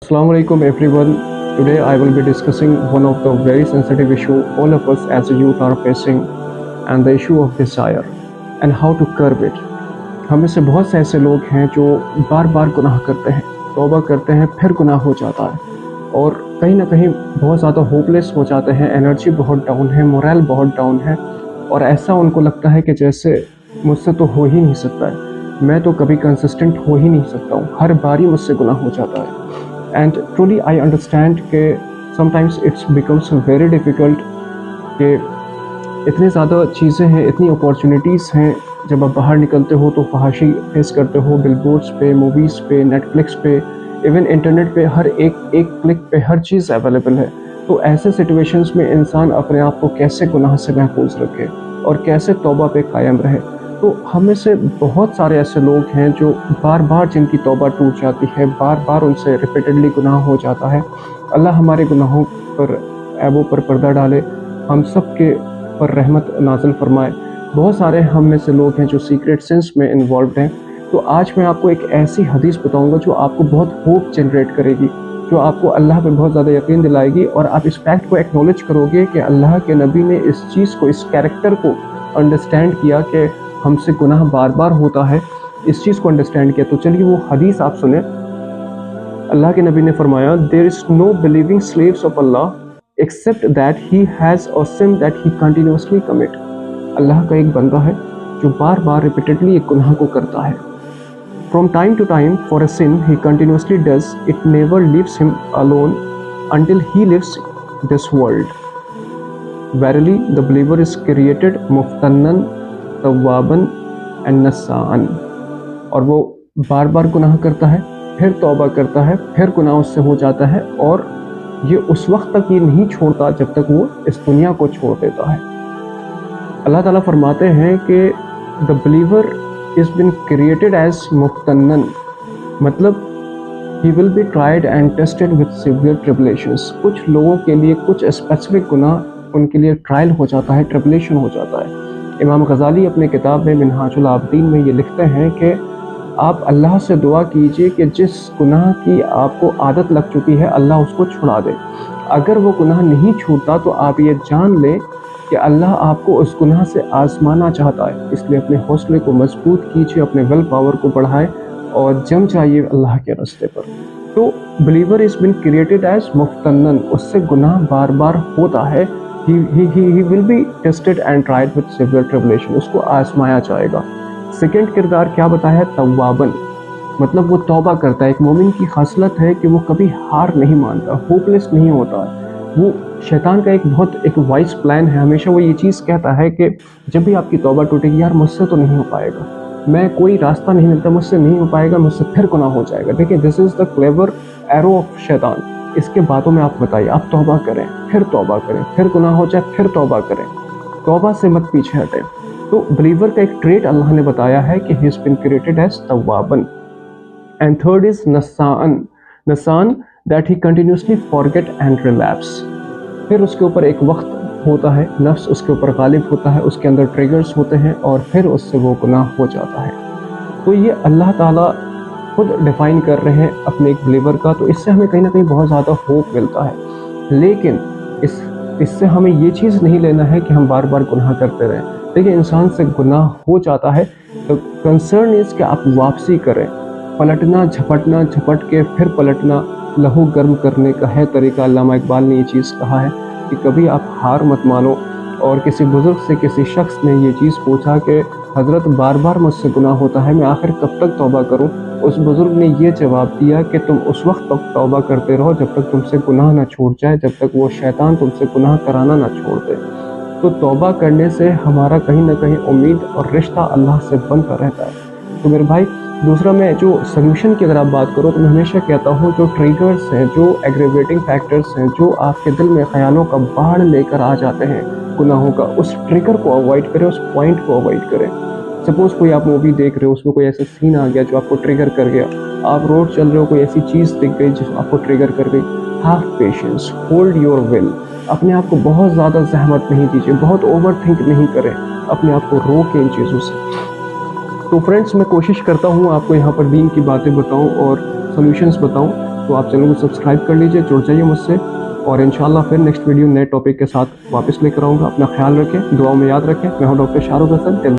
Assalamu alaikum everyone. Today I will be discussing one of the very sensitive issue all of us as a youth are facing, and the issue of desire and how to curb it. हम में से बहुत से ऐसे लोग हैं जो बार बार गुनाह करते हैं, तौबा करते हैं, फिर गुनाह हो जाता है और कहीं ना कहीं बहुत ज़्यादा होपलेस हो जाते हैं, एनर्जी बहुत डाउन है, मोरल बहुत डाउन है और ऐसा उनको लगता है कि जैसे मुझसे तो हो ही नहीं सकता है, मैं तो कभी कंसिस्टेंट हो ही नहीं सकता हूँ, हर बारी मुझसे गुनाह हो जाता है. एंड ट्रूली आई अंडरस्टैंड कि sometimes it's becomes very difficult कि इतनी ज़्यादा चीज़ें हैं, इतनी अपॉर्चुनिटीज़ हैं. जब आप बाहर निकलते हो तो फहाशी फेस करते हो, बिलबोर्ड्स पे, मूवीज़ पे, नेटफ्लिक्स पे, इवन इंटरनेट पे हर एक क्लिक पे हर चीज़ अवेलेबल है. तो ऐसे सिचुएशंस में इंसान अपने आप को कैसे गुनाह से महफूज रखे और कैसे तौबा पे कायम रहे. तो हम में से बहुत सारे ऐसे लोग हैं जो बार बार जिनकी तौबा टूट जाती है, बार बार उनसे रिपीटेडली गुनाह हो जाता है. अल्लाह हमारे गुनाहों पर, ऐबों पर पर्दा डाले, हम सब के पर रहमत नाज़िल फरमाए. बहुत सारे हम में से लोग हैं जो सीक्रेट सिंस में इन्वॉल्व हैं. तो आज मैं आपको एक ऐसी हदीस बताऊंगा जो आपको बहुत होप जनरेट करेगी, जो आपको अल्लाह पे बहुत ज़्यादा यकीन दिलाएगी और आप इस फैक्ट को एक्नॉलेज करोगे कि अल्लाह के नबी ने इस चीज़ को, इस कैरेक्टर को अंडरस्टैंड किया कि हमसे गुनाह बार बार होता है, इस चीज़ को अंडरस्टैंड किया. तो चलिए वो हदीस आप सुने. अल्लाह के नबी ने फरमाया, there is no believing slaves of Allah except that he has a sin that he continuously commit. अल्लाह का एक बंदा है जो बार बार रिपीटेडली एक गुनाह को करता है. From time to time for a sin he continuously does it never leaves him alone until he leaves this world. Verily, the believer is created मुफ्तनन, तव्वाबन एंड नस्सान. और वो बार बार गुनाह करता है, फिर तौबा करता है, फिर गुनाह उससे हो जाता है और ये उस वक्त तक ये नहीं छोड़ता जब तक वो इस दुनिया को छोड़ देता है. अल्लाह ताला फरमाते हैं कि the believer is been created as मुफ्तनन, मतलब he will be tried and tested with severe tribulations. कुछ लोगों के लिए कुछ स्पेसिफिक गुनाह उनके लिए ट्रायल हो जाता है, ट्रिबुलेशन हो जाता है. इमाम गज़ाली अपने किताब में मिन्हाजुल आबिदीन में ये लिखते हैं कि आप अल्लाह से दुआ कीजिए कि जिस गुनाह की आपको आदत लग चुकी है अल्लाह उसको छुड़ा दे. अगर वो गुनाह नहीं छूटता तो आप ये जान लें कि अल्लाह आपको उस गुनाह से आजमाना चाहता है. इसलिए अपने हौसले को मजबूत कीजिए, अपने विल पावर को बढ़ाएं और जम जाइए अल्लाह के रास्ते पर. तो believer is been created as मुफ्तनन, उससे गुनाह बार बार होता है. he will be tested and tried with severe tribulation. उसको आजमाया जाएगा. सेकेंड किरदार क्या बताया? तव्वाबन, मतलब वो तौबा करता है. एक मोमिन की खासलत है कि वो कभी हार नहीं मानता, होपलेस नहीं होता है. वो शैतान का एक वाइस प्लान है. हमेशा वो ये चीज़ कहता है कि जब भी आपकी तौबा टूटेगी, यार मुझसे तो नहीं हो पाएगा, मैं कोई रास्ता नहीं मिलता, मुझसे नहीं हो पाएगा, मुझसे फिर गुनाह हो जाएगा. देखिए, this is the clever arrow of शैतान. इसके बातों में आप बताइए, आप तौबा करें, फिर तौबा करें, फिर गुनाह हो जाए, फिर तौबा करें, तौबा से मत पीछे हटें. तो बिलीवर का एक ट्रेट अल्लाह ने बताया है कि he is been created as तव्वाबन. एंड थर्ड इज़ नस्सान. नस्सान that he continuously forget and relapse. फिर उसके ऊपर एक वक्त होता है, नफ्स उसके ऊपर गालिब होता है, उसके अंदर ट्रिगर्स होते हैं और फिर उससे वो गुनाह हो जाता है. तो ये अल्लाह ताला खुद डिफ़ाइन कर रहे हैं अपने एक बिलीवर का. तो इससे हमें कहीं ना कहीं बहुत ज़्यादा होप मिलता है. लेकिन इससे हमें ये चीज़ नहीं लेना है कि हम बार बार गुनाह करते रहें. देखिए, इंसान से गुनाह हो जाता है तो कंसर्न इज़ कि आप वापसी करें. पलटना, झपटना, झपट के फिर पलटना लहू गर्म करने का है तरीका. अल्लामा इकबाल ने ये चीज़ कहा है कि कभी आप हार मत मानो. और किसी बुज़ुर्ग से किसी शख्स ने ये चीज़ पूछा कि हज़रत बार बार मुझसे गुनाह होता है, मैं आखिर कब तक तौबा करूं? उस बुज़ुर्ग ने ये जवाब दिया कि तुम उस वक्त तक तौबा करते रहो जब तक तुमसे गुनाह ना छूट जाए, जब तक वो शैतान तुमसे गुनाह कराना ना छोड़ दे. तो तौबा करने से हमारा कहीं ना कहीं उम्मीद और रिश्ता अल्लाह से बनता रहता है. तो मेरे भाई, दूसरा मैं जो सोल्यूशन की अगर आप बात करो तो मैं हमेशा कहता हूँ जो ट्रिगर्स हैं, जो एग्रेवेटिंग फैक्टर्स हैं, जो आपके दिल में ख्यालों का बाढ़ लेकर आ जाते हैं गुनाहों का, उस ट्रिगर को अवॉइड करें, उस पॉइंट को अवॉइड करें. सपोज़ कोई आप मूवी देख रहे हो, उसमें कोई ऐसा सीन आ गया जो आपको ट्रिगर कर गया. आप रोड चल रहे हो, कोई ऐसी चीज़ दिख गई जो आपको ट्रिगर कर गई. Have patience, hold your will. अपने आप को बहुत ज़्यादा जहमत नहीं दीजिए, बहुत ओवर थिंक नहीं करें, अपने आप को रोकें इन चीज़ों से. तो फ्रेंड्स, मैं कोशिश करता हूँ आपको यहाँ पर दीन की बातें बताऊँ और सॉल्यूशंस बताऊँ. تو آپ چینل کو سبسکرائب کر لیجئے، جڑ جائیے مجھ سے، اور انشاءاللہ پھر نیکسٹ ویڈیو نئے ٹاپک کے ساتھ واپس لے کر آؤں گا۔ اپنا خیال رکھیں، دعاؤں میں یاد رکھیں۔ میں ہوں ڈاکٹر شاہ رخ حسن۔